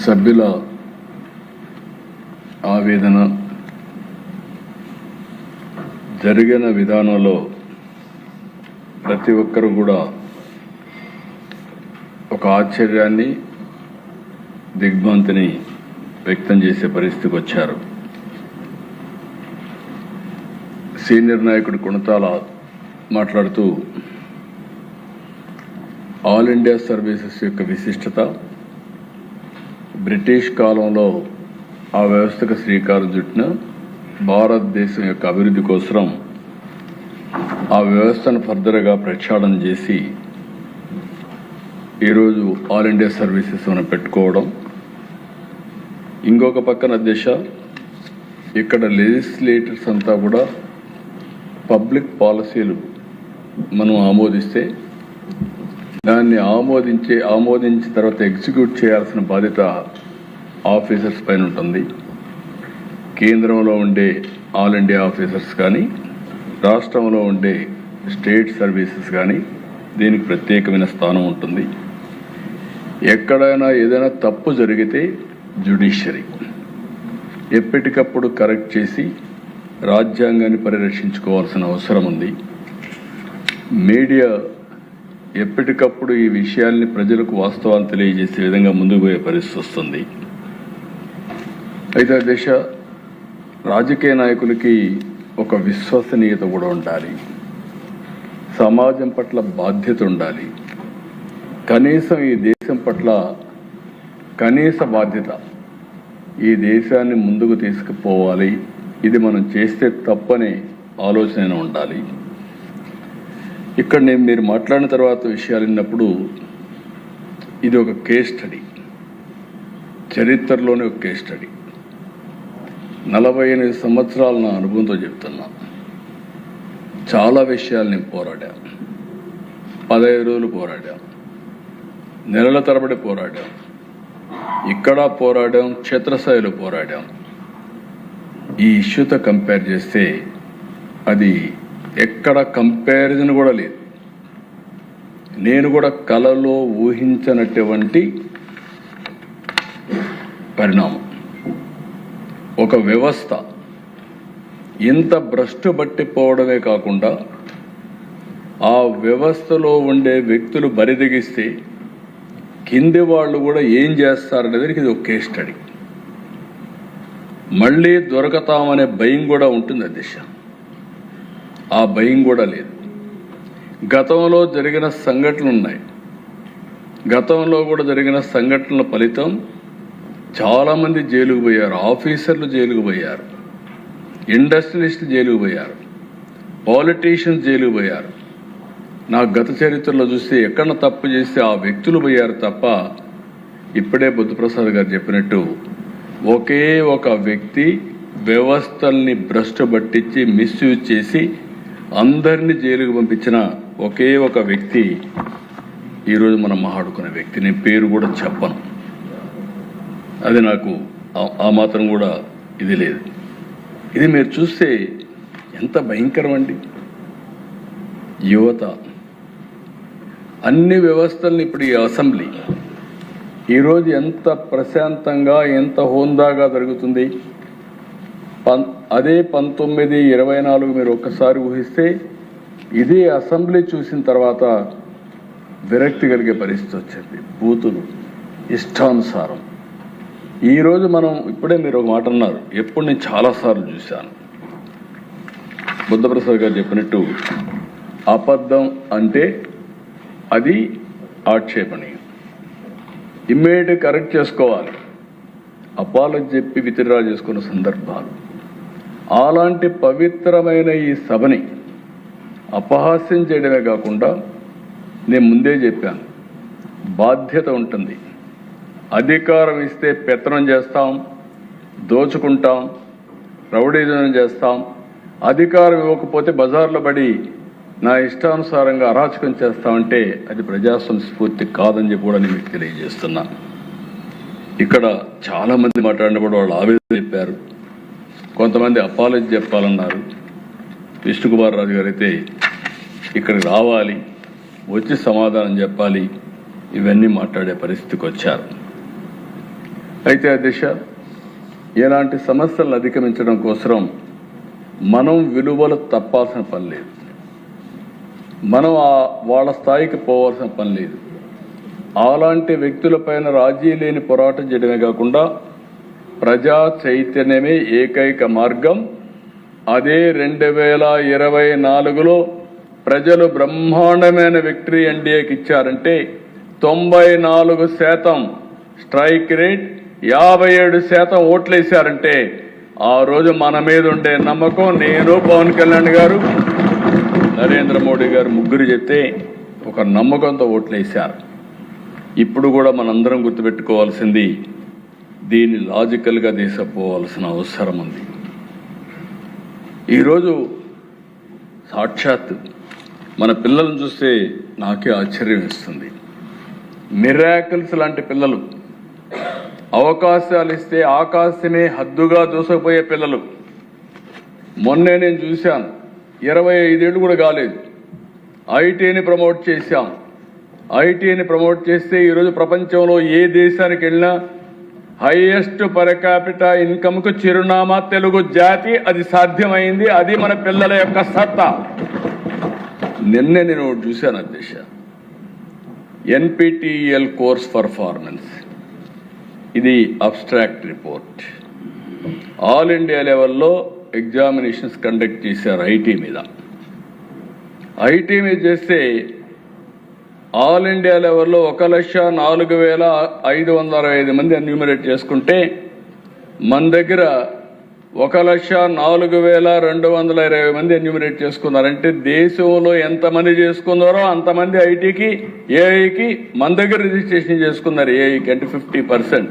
సభ్యుల ఆవేదన జరిగిన విధానంలో ప్రతి ఒక్కరు కూడా ఒక ఆశ్చర్యాన్ని దిగ్భ్రాంతిని వ్యక్తం చేసే పరిస్థితికి వచ్చారు. సీనియర్ నాయకుడు కొణతాల మాట్లాడుతూ ఆల్ ఇండియా సర్వీసెస్ యొక్క విశిష్టత, బ్రిటిష్ కాలంలో ఆ వ్యవస్థకు శ్రీకారం చుట్టిన భారతదేశం యొక్క అభివృద్ధి కోసం ఆ వ్యవస్థను ఫర్దర్గా ప్రక్షాళన చేసి ఈరోజు ఆల్ ఇండియా సర్వీసెస్ మనం పెట్టుకోవడం. ఇంకొక పక్కన దిశ ఇక్కడ లెజిస్లేటర్స్ అంతా కూడా పబ్లిక్ పాలసీలు మనం ఆమోదిస్తే దాన్ని ఆమోదించిన తర్వాత ఎగ్జిక్యూట్ చేయాల్సిన బాధ్యత ఆఫీసర్స్ పైన ఉంటుంది. కేంద్రంలో ఉండే ఆల్ ఇండియా ఆఫీసర్స్ కానీ, రాష్ట్రంలో ఉండే స్టేట్ సర్వీసెస్ కానీ దీనికి ప్రత్యేకమైన స్థానం ఉంటుంది. ఎక్కడైనా ఏదైనా తప్పు జరిగితే జ్యుడిషియరీ ఎప్పటికప్పుడు కరెక్ట్ చేసి రాజ్యాంగాన్ని పరిరక్షించుకోవాల్సిన అవసరం ఉంది. మీడియా ఎప్పటికప్పుడు ఈ విషయాల్ని ప్రజలకు వాస్తవాన్ని తెలియజేసే విధంగా ముందుకు పోయే పరిస్థితి వస్తుంది. అయితే దిశ రాజకీయ నాయకులకి ఒక విశ్వసనీయత కూడా ఉండాలి, సమాజం పట్ల బాధ్యత ఉండాలి, కనీసం ఈ దేశం పట్ల కనీస బాధ్యత, ఈ దేశాన్ని ముందుకు తీసుకుపోవాలి, ఇది మనం చేస్తే తప్పనే ఆలోచన ఉండాలి. ఇక్కడ మీరు మాట్లాడిన తర్వాత విషయాలు విన్నప్పుడు ఇది ఒక కేస్ స్టడీ, చరిత్రలోనే ఒక కేస్ స్టడీ. 48 సంవత్సరాల నా అనుభవంతో చెప్తున్నా. చాలా విషయాలు నేను పోరాడాం, 15 రోజులు పోరాడాం, నెలల తరబడి పోరాడాం, ఇక్కడ పోరాడాం, క్షేత్రస్థాయిలో పోరాడాం. ఈ ఇష్యూతో కంపేర్ చేస్తే అది ఎక్కడ కంపారిజన్ కూడా లేదు. నేను కూడా కలలో ఊహించనటువంటి పరిణామం. ఒక వ్యవస్థ ఇంత భ్రష్టు పట్టిపోవడమే కాకుండా ఆ వ్యవస్థలో ఉండే వ్యక్తులు బరిదెగిస్తే కింది వాళ్ళు కూడా ఏం చేస్తారనేది ఇది ఒక కేస్ స్టడీ. మళ్ళీ దొరకతామనే భయం కూడా ఉంటుంది దిశ. ఆ భయం కూడా లేదు. గతంలో జరిగిన సంఘటనలు ఉన్నాయి. గతంలో కూడా జరిగిన సంఘటనల ఫలితం చాలామంది జైలుకు పోయారు, ఆఫీసర్లు జైలుకు పోయారు, ఇండస్ట్రియలిస్టులు జైలుకు పోయారు, పాలిటీషియన్స్ జైలుకు పోయారు. నా గత చరిత్రలో చూస్తే ఎక్కడ తప్పు చేస్తే ఆ వ్యక్తులు పోయారు తప్ప, ఇప్పుడే బుద్ధప్రసాద్ గారు చెప్పినట్టు ఒకే ఒక వ్యక్తి వ్యవస్థల్ని భ్రష్టు పట్టించి మిస్యూజ్ చేసి అందరినీ జైలుకు పంపించిన ఒకే ఒక వ్యక్తి ఈరోజు మనం మాట్లాడుకునే వ్యక్తి. నేను పేరు కూడా చెప్పను, అది నాకు ఆ మాత్రం కూడా ఇది లేదు. ఇది మీరు చూస్తే ఎంత భయంకరం అండి. యువత అన్ని వ్యవస్థల్ని ఇప్పుడు ఈ అసెంబ్లీ ఈరోజు ఎంత ప్రశాంతంగా ఎంత హోందాగా జరుగుతుంది. అదే 1924 మీరు ఒక్కసారి ఊహిస్తే ఇదే అసెంబ్లీ చూసిన తర్వాత విరక్తి కలిగే పరిస్థితి వచ్చింది. బూతులు ఇష్టానుసారం. ఈరోజు మనం ఇప్పుడే మీరు ఒక మాట అన్నారు, ఎప్పుడు నేను చాలాసార్లు చూశాను. బుద్ధప్రసాద్ గారు చెప్పినట్టు అబద్ధం అంటే అది ఆక్షేపణీయం, ఇమ్మీడియట్ కరెక్ట్ చేసుకోవాలి. అపాలజీ చెప్పి విత్డ్రా చేసుకున్న సందర్భాలు. అలాంటి పవిత్రమైన ఈ సభని అపహాస్యం చేయడమే కాకుండా నేను ముందే చెప్పాను, బాధ్యత ఉంటుంది. అధికారం ఇస్తే పెత్తనం చేస్తాం, దోచుకుంటాం, రౌడీజం చేస్తాం. అధికారం ఇవ్వకపోతే బజార్లో పడి నా ఇష్టానుసారంగా అరాచకం చేస్తామంటే అది ప్రజాస్వామ్య స్ఫూర్తి కాదని చెప్పి కూడా నేను మీకు తెలియజేస్తున్నా. ఇక్కడ చాలామంది మాట్లాడినప్పుడు వాళ్ళు ఆవేదన చెప్పారు, కొంతమంది అపాలజీ చెప్పాలన్నారు. విష్ణుకుమార్ రాజు గారు అయితే ఇక్కడికి రావాలి, వచ్చి సమాధానం చెప్పాలి, ఇవన్నీ మాట్లాడే పరిస్థితికి వచ్చారు. అయితే అధ్యక్ష, ఇలాంటి సమస్యలను అధిగమించడం కోసం మనం విలువలు తప్పాల్సిన పని లేదు, మనం వాళ్ళ స్థాయికి పోవాల్సిన పని లేదు. అలాంటి వ్యక్తులపైన రాజీ లేని పోరాటం చేయడమే కాకుండా ప్రజా చైతన్యమే ఏకైక మార్గం. అదే 2024లో ప్రజలు బ్రహ్మాండమైన విక్టరీ ఎన్డీఏకి ఇచ్చారంటే 94% స్ట్రైక్ రేట్, 57% ఓట్లు వేశారంటే ఆ రోజు మన మీద ఉండే నమ్మకం నేను, పవన్ కళ్యాణ్ గారు, నరేంద్ర మోడీ గారు ముగ్గురు చెప్తే ఒక నమ్మకంతో ఓట్లు వేశారు. ఇప్పుడు కూడా మనందరం గుర్తుపెట్టుకోవాల్సింది, దీన్ని లాజికల్గా తీసుకుపోవాల్సిన అవసరం ఉంది. ఈరోజు సాక్షాత్ మన పిల్లలను చూస్తే నాకే ఆశ్చర్యం ఇస్తుంది. మిరాకిల్స్ లాంటి పిల్లలు, అవకాశాలు ఇస్తే ఆకాశమే హద్దుగా దూసుకుపోయే పిల్లలు. మొన్నే నేను చూశాను, 25 ఏళ్ళు కూడా కాలేదు, ఐటీని ప్రమోట్ చేశాం. ఐటీని ప్రమోట్ చేస్తే ఈరోజు ప్రపంచంలో ఏ దేశానికి వెళ్ళినా హైయెస్ట్ పర్ క్యాపిటల్ ఇన్కమ్కు చిరునామా తెలుగు జాతి. అది సాధ్యమైంది, అది మన పిల్లల యొక్క సత్తా. నిన్నే నేను చూశాను అధ్యక్ష, NPTEL కోర్స్ పర్ఫార్మెన్స్, ఇది అబ్స్ట్రాక్ట్ రిపోర్ట్. ఆల్ ఇండియా లెవెల్లో ఎగ్జామినేషన్స్ కండక్ట్ చేశారు ఐటీ మీద. ఐటీ మీద చేస్తే ఆల్ ఇండియా లెవెల్లో 1,04,565 మంది ఎన్యూమరేట్ చేసుకుంటే మన దగ్గర 1,04,220 మంది ఎన్యూమరేట్ చేసుకున్నారంటే దేశంలో ఎంతమంది చేసుకున్నారో అంతమంది ఐటీకి, ఏఐకి మన దగ్గర రిజిస్ట్రేషన్ చేసుకున్నారు. ఏఐకి అంటే 50%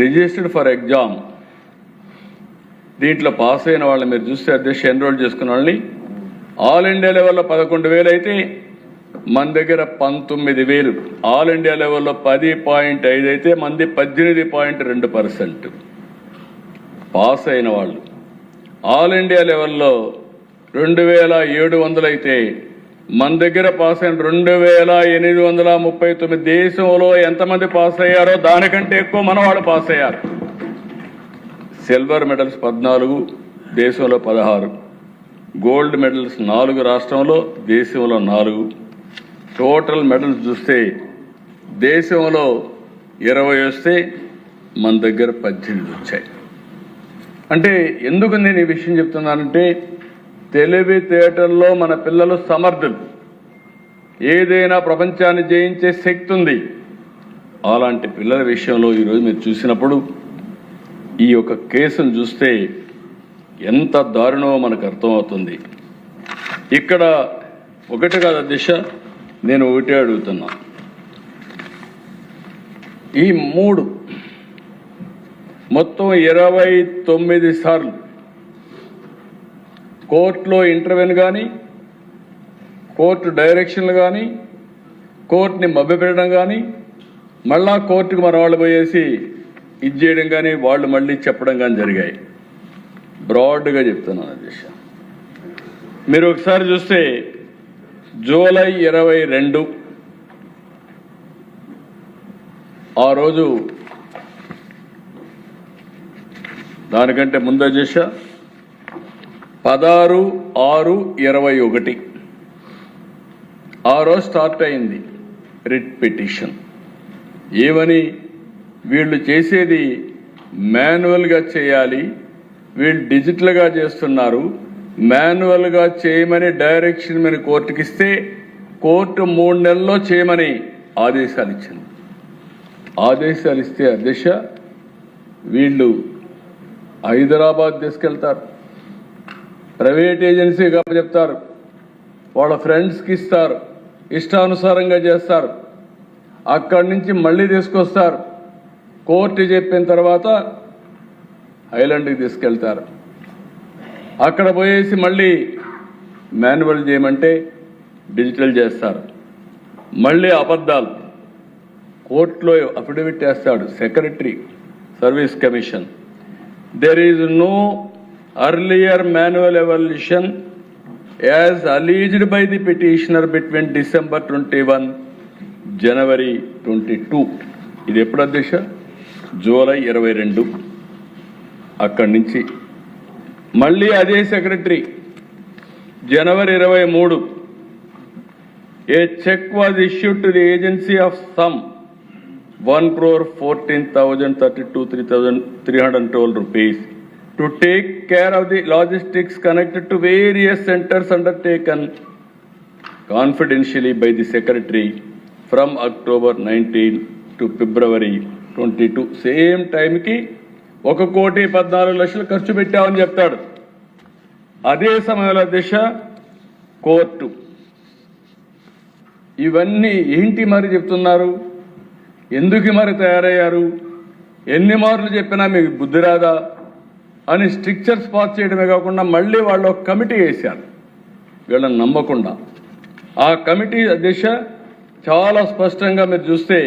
రిజిస్టర్డ్ ఫర్ ఎగ్జామ్. దీంట్లో పాస్ అయిన వాళ్ళు మీరు చూస్తే అధ్యక్ష, ఎన్రోల్ చేసుకున్న వాళ్ళని ఆల్ ఇండియా లెవెల్లో 11,000 అయితే మన దగ్గర 19,000. ఆల్ ఇండియా లెవెల్లో 10.5 అయితే మంది 18.2% పాస్ అయిన వాళ్ళు. ఆల్ ఇండియా లెవెల్లో 2,700 అయితే మన దగ్గర పాస్ అయిన 2,839. దేశంలో ఎంతమంది పాస్ అయ్యారో దానికంటే ఎక్కువ మన వాళ్ళు పాస్ అయ్యారు. సిల్వర్ మెడల్స్ 14, దేశంలో 16. గోల్డ్ మెడల్స్ 4 రాష్ట్రంలో, దేశంలో 4. టోటల్ మెడల్స్ చూస్తే దేశంలో 20 వస్తే మన దగ్గర 18 వచ్చాయి. అంటే ఎందుకు నేను ఈ విషయం చెప్తున్నానంటే, తెలివితేటల్లో మన పిల్లలు సమర్థులు, ఏదైనా ప్రపంచాన్ని జయించే శక్తి ఉంది. అలాంటి పిల్లల విషయంలో ఈరోజు మీరు చూసినప్పుడు ఈ యొక్క కేసును చూస్తే ఎంత దారుణమో మనకు అర్థమవుతుంది. ఇక్కడ ఒకటి కాదు అధ్యక్ష, నేను ఒకటే అడుగుతున్నా, ఈ 3 మొత్తం 29 సార్లు కోర్టులో ఇంటర్వ్యూని కానీ, కోర్టు డైరెక్షన్లు కానీ, కోర్టుని మభ్యపెట్టడం కానీ, మళ్ళా కోర్టుకు మన వాళ్ళు పోయేసి ఇది చేయడం కానీ, వాళ్ళు మళ్ళీ చెప్పడం కానీ జరిగాయి. బ్రాడ్గా చెప్తున్నాను అధ్యక్ష. మీరు ఒకసారి చూస్తే జూలై 22 ఆ రోజు, దానికంటే ముందు అధ్యక్ష 16/6/21 ఆ రోజు స్టార్ట్ అయింది రిట్ పిటిషన్. ఏమని, వీళ్ళు చేసేది మాన్యువల్గా చేయాలి, వీళ్ళు డిజిటల్గా చేస్తున్నారు, మాన్యువల్గా చేయమని డైరెక్షన్ మీద కోర్టుకి ఇస్తే కోర్టు 3 నెలల్లో చేయమని ఆదేశాలు ఇచ్చింది. ఆదేశాలు ఇస్తే అధ్యక్ష వీళ్ళు హైదరాబాద్ తీసుకెళ్తారు, ప్రైవేట్ ఏజెన్సీగా చెప్తారు, వాళ్ళ ఫ్రెండ్స్కి ఇస్తారు, ఇష్టానుసారంగా చేస్తారు. అక్కడి నుంచి మళ్ళీ తీసుకొస్తారు, కోర్టు చెప్పిన తర్వాత ఐలాండ్కి తీసుకెళ్తారు. అక్కడ పోయేసి మళ్ళీ మాన్యువల్ చేయమంటే డిజిటల్ చేస్తారు. మళ్ళీ అబద్ధాలు, కోర్టులో అఫిడవిట్ వేస్తాడు secretary service commission, there is no earlier manual evaluation as alleged by the petitioner between December 21, January 22. ఇది ఎప్పుడు అధ్యక్ష? జూలై 22 అక్కడి నుంచి మళ్ళీ అదే secretary January 23 a cheque was issued to the agency of some 1,14,32,312 rupees to take care of the logistics connected to various centers undertaken confidentially by the secretary from October 19 to February 22. Same టైంకి 1,14,00,000 ఖర్చు పెట్టామని చెప్తాడు. అదే సమయంలో దిశ court ఇవన్నీ ఏంటి మరి చెప్తున్నారు, ఎందుకు మరి తయారయ్యారు, ఎన్ని మార్లు చెప్పినా మీకు బుద్ధి రాదా అని స్ట్రిక్చర్స్ పాస్ చేయడమే కాకుండా మళ్ళీ వాళ్ళు ఒక కమిటీ వేశారు వీళ్ళని నమ్మకుండా. ఆ కమిటీ దిశ చాలా స్పష్టంగా మీరు చూస్తే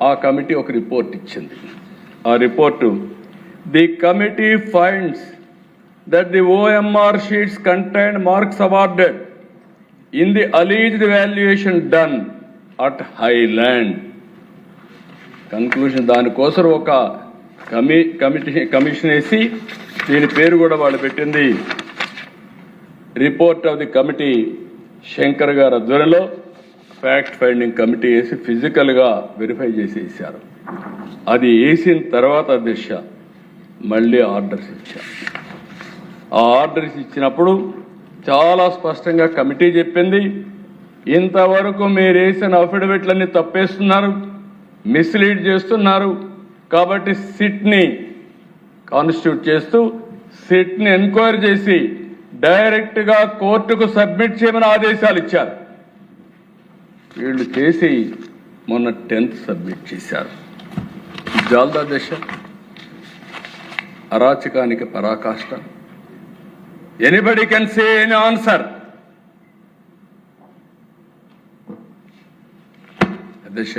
ఆ కమిటీ ఒక రిపోర్ట్ ఇచ్చింది. ఆ report the committee finds that the OMR sheets contain marks awarded in the alleged valuation done at Highland. Conclusion దానికోసం ఒక కమిషన్ వేసి దీని పేరు కూడా వాళ్ళు పెట్టింది report of the committee. Shankar గారు ఆధ్వర్యంలో ఫ్యాక్ట్ ఫైండింగ్ కమిటీ వేసి ఫిజికల్గా వెరిఫై చేసి వేశారు. అది వేసిన తర్వాత దిశ మళ్ళీ ఆర్డర్స్ ఇచ్చారు. ఆ ఆర్డర్స్ ఇచ్చినప్పుడు చాలా స్పష్టంగా కమిటీ చెప్పింది, ఇంతవరకు మీరు వేసిన అఫిడవిట్లన్నీ తప్పేస్తున్నారు, మిస్లీడ్ చేస్తున్నారు, కాబట్టి సిట్ని కాన్స్టిట్యూట్ చేస్తూ సిట్ని ఎంక్వైరీ చేసి డైరెక్ట్గా కోర్టుకు సబ్మిట్ చేయమని ఆదేశాలు ఇచ్చారు. వీళ్ళు చేసి మొన్న 10th సబ్మిట్ చేశారు. జాల్దా దశ అరాచకానికి పరాకాష్ట. Anybody can say any answer. దశ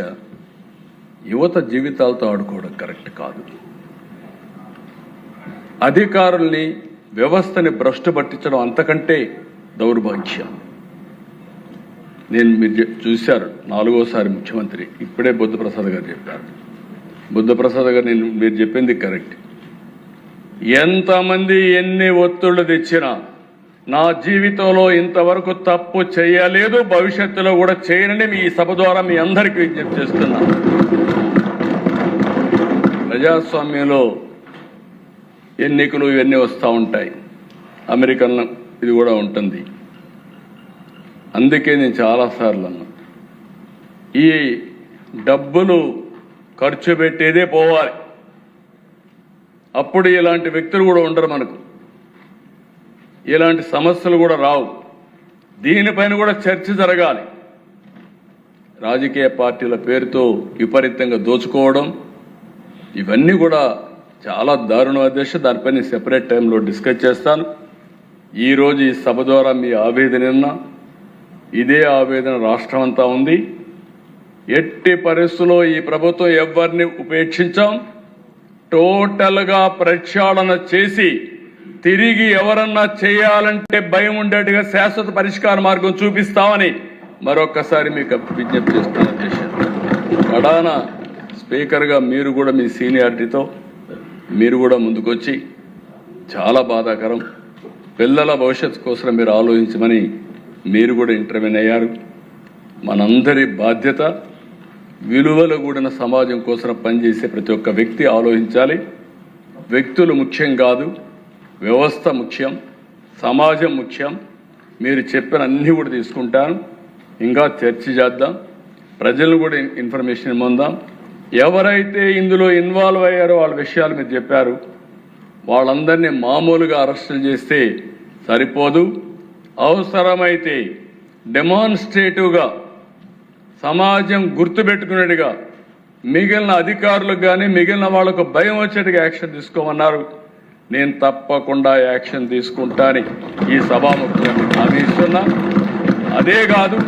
యువత జీవితాలతో ఆడుకోవడం కరెక్ట్ కాదు. అధికారుల్ని వ్యవస్థని భ్రష్టు పట్టించడం అంతకంటే దౌర్భాగ్యం. మీరు చూశారు 4వసారి ముఖ్యమంత్రి, ఇప్పుడే బుద్ధప్రసాద్ గారు చెప్పారు. బుద్ధప్రసాద్ గారు మీరు చెప్పింది కరెక్ట్. ఎంతమంది ఎన్ని ఒత్తిళ్లు తెచ్చినా నా జీవితంలో ఇంతవరకు తప్పు చేయలేదు, భవిష్యత్తులో కూడా చేయనని మీ సభ ద్వారా మీ అందరికీ విజ్ఞప్తి చేస్తున్నాను. ప్రజాస్వామ్యంలో ఎన్నికలు ఇవన్నీ వస్తూ ఉంటాయి, అమెరికన్ ఇది కూడా ఉంటుంది. అందుకే నేను చాలాసార్లు అన్నా, ఈ డబ్బులు ఖర్చు పెట్టేదే పోవాలి, అప్పుడు ఇలాంటి వ్యక్తులు కూడా ఉండరు, మనకు ఇలాంటి సమస్యలు కూడా రావు. దీనిపైన కూడా చర్చ జరగాలి. రాజకీయ పార్టీల పేరుతో విపరీతంగా దోచుకోవడం ఇవన్నీ కూడా చాలా దారుణ అధ్యక్ష. దానిపైన సెపరేట్ టైంలో డిస్కస్ చేస్తాను. ఈరోజు ఈ సభ ద్వారా మీ ఆవేదన, ఇదే ఆవేదన రాష్ట్రం అంతా ఉంది. ఎట్టి పరిస్థితుల్లో ఈ ప్రభుత్వం ఎవరిని ఉపేక్షించాం. టోటల్గా ప్రక్షాళన చేసి తిరిగి ఎవరన్నా చేయాలంటే భయం ఉండేట్టుగా శాశ్వత పరిష్కార మార్గం చూపిస్తామని మరొక్కసారి మీకు విజ్ఞప్తి చేస్తాను అధ్యక్ష. కడాన స్పీకర్గా మీరు కూడా మీ సీనియారిటీతో మీరు కూడా ముందుకొచ్చి, చాలా బాధాకరం, పిల్లల భవిష్యత్తు కోసం మీరు ఆలోచించమని మీరు కూడా ఇంటర్వ్యూన్ అయ్యారు. మనందరి బాధ్యత విలువలు కూడిన సమాజం కోసం పనిచేసే ప్రతి ఒక్క వ్యక్తి ఆలోచించాలి. వ్యక్తులు ముఖ్యం కాదు, వ్యవస్థ ముఖ్యం, సమాజం ముఖ్యం. మీరు చెప్పిన అన్నీ కూడా తీసుకుంటాను, ఇంకా చర్చ చేద్దాం, ప్రజలను కూడా ఇన్ఫర్మేషన్ పొందాం. ఎవరైతే ఇందులో ఇన్వాల్వ్ అయ్యారో వాళ్ళ విషయాలు మీరు చెప్పారు, వాళ్ళందరినీ మామూలుగా అరెస్టులు చేస్తే సరిపోదు. అవసరమైతే డెమాన్స్ట్రేటివ్గా సమాజం గుర్తుపెట్టుకునేట్టుగా మిగిలిన అధికారులకు కానీ మిగిలిన వాళ్ళకు భయం వచ్చేట్టుగా యాక్షన్ తీసుకోమన్నారు. నేను తప్పకుండా యాక్షన్ తీసుకుంటాను ఈ సభాముఖంగా హామీ ఇస్తున్నా. అదే కాదు,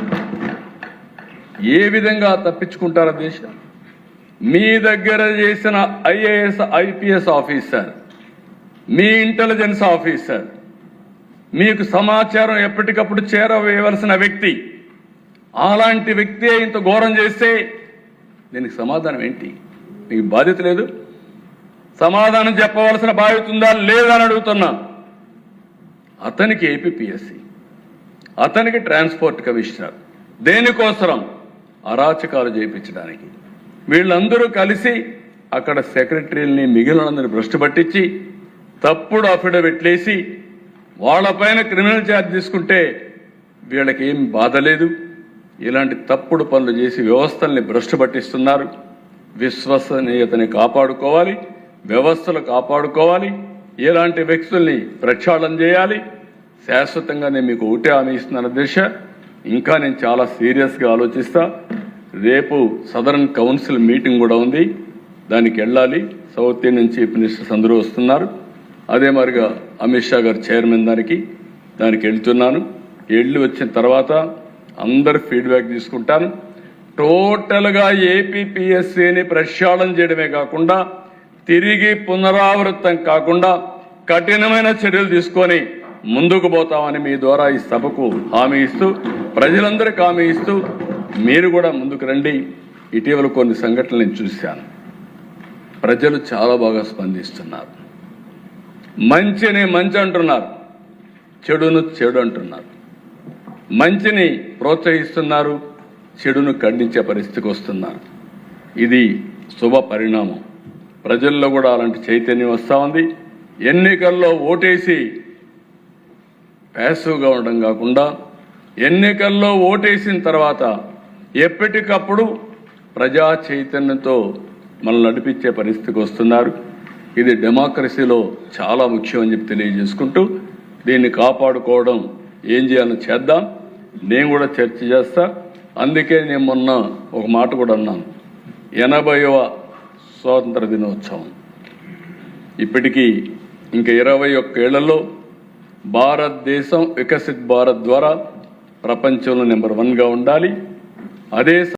ఏ విధంగా తప్పించుకుంటారో దేశం. మీ దగ్గర చేసిన IAS IPS ఆఫీసర్, మీ ఇంటెలిజెన్స్ ఆఫీసర్, మీకు సమాచారం ఎప్పటికప్పుడు చేరవేయవలసిన వ్యక్తి, అలాంటి వ్యక్తి ఇంత ఘోరం చేస్తే దీనికి సమాధానం ఏంటి? మీకు బాధ్యత లేదు? సమాధానం చెప్పవలసిన బాధ్యత ఉందా లేదా అని అడుగుతున్నా. అతనికి ఏపీపీఎస్సీ, అతనికి ట్రాన్స్పోర్ట్ కమిషనర్, దేనికోసరం? అరాచకాలు చేయించడానికి. వీళ్ళందరూ కలిసి అక్కడ సెక్రటరీలని మిగిలినందరిని భ్రష్టు పట్టించి తప్పుడు అఫిడవిట్లేసి వాళ్ళపైన క్రిమినల్ ఛార్జ్ తీసుకుంటే వీళ్ళకి ఏం బాధ లేదు. ఇలాంటి తప్పుడు పనులు చేసి వ్యవస్థల్ని భ్రష్టు పట్టిస్తున్నారు. విశ్వసనీయతని కాపాడుకోవాలి, వ్యవస్థలు కాపాడుకోవాలి, ఇలాంటి వ్యక్తుల్ని ప్రక్షాళన చేయాలి. శాశ్వతంగా నేను మీకు ఒకటే హామీ ఇస్తున్నాను అధ్యక్ష, ఇంకా నేను చాలా సీరియస్గా ఆలోచిస్తా. రేపు సదరన్ కౌన్సిల్ మీటింగ్ కూడా ఉంది, దానికి వెళ్ళాలి. సౌత్ ఇండియన్ చీఫ్ మినిస్టర్స్ అందరూ వస్తున్నారు. అదే మరిగా అమిత్ షా గారు చైర్మన్ దానికి వెళ్తున్నాను. వెళ్ళి వచ్చిన తర్వాత అందరు ఫీడ్బ్యాక్ తీసుకుంటాను. టోటల్గా ఏపీపీఎస్సీని ప్రక్షాళన చేయడమే కాకుండా తిరిగి పునరావృతం కాకుండా కఠినమైన చర్యలు తీసుకొని ముందుకు పోతామని మీ ద్వారా ఈ సభకు హామీ ఇస్తూ, ప్రజలందరికీ హామీ ఇస్తూ మీరు కూడా ముందుకు రండి. ఇటీవల కొన్ని సంఘటనలు నేను చూశాను. ప్రజలు చాలా బాగా స్పందిస్తున్నారు. మంచిని మంచి అంటున్నారు, చెడును చెడు అంటున్నారు. మంచిని ప్రోత్సహిస్తున్నారు, చెడును ఖండించే పరిస్థితికి వస్తున్నారు. ఇది శుభ పరిణామం. ప్రజల్లో కూడా అలాంటి చైతన్యం వస్తూ ఉంది. ఎన్నికల్లో ఓటేసి ప్యాసివ్గా ఉండడం కాకుండా ఎన్నికల్లో ఓటేసిన తర్వాత ఎప్పటికప్పుడు ప్రజా చైతన్యంతో మనల్ని నడిపించే పరిస్థితికి వస్తున్నారు. ఇది డెమోక్రసీలో చాలా ముఖ్యం అని చెప్పి తెలియజేసుకుంటూ దీన్ని కాపాడుకోవడం ఏం చేయాలో చేద్దాం. నేను కూడా చర్చ చేస్తా. అందుకే నేను మొన్న ఒక మాట కూడా అన్నాను, 80వ స్వాతంత్ర దినోత్సవం ఇప్పటికీ ఇంకా 21 ఏళ్లలో భారతదేశం వికసిత్ భారత్ ద్వారా ప్రపంచంలో నెంబర్ 1గా ఉండాలి. అదే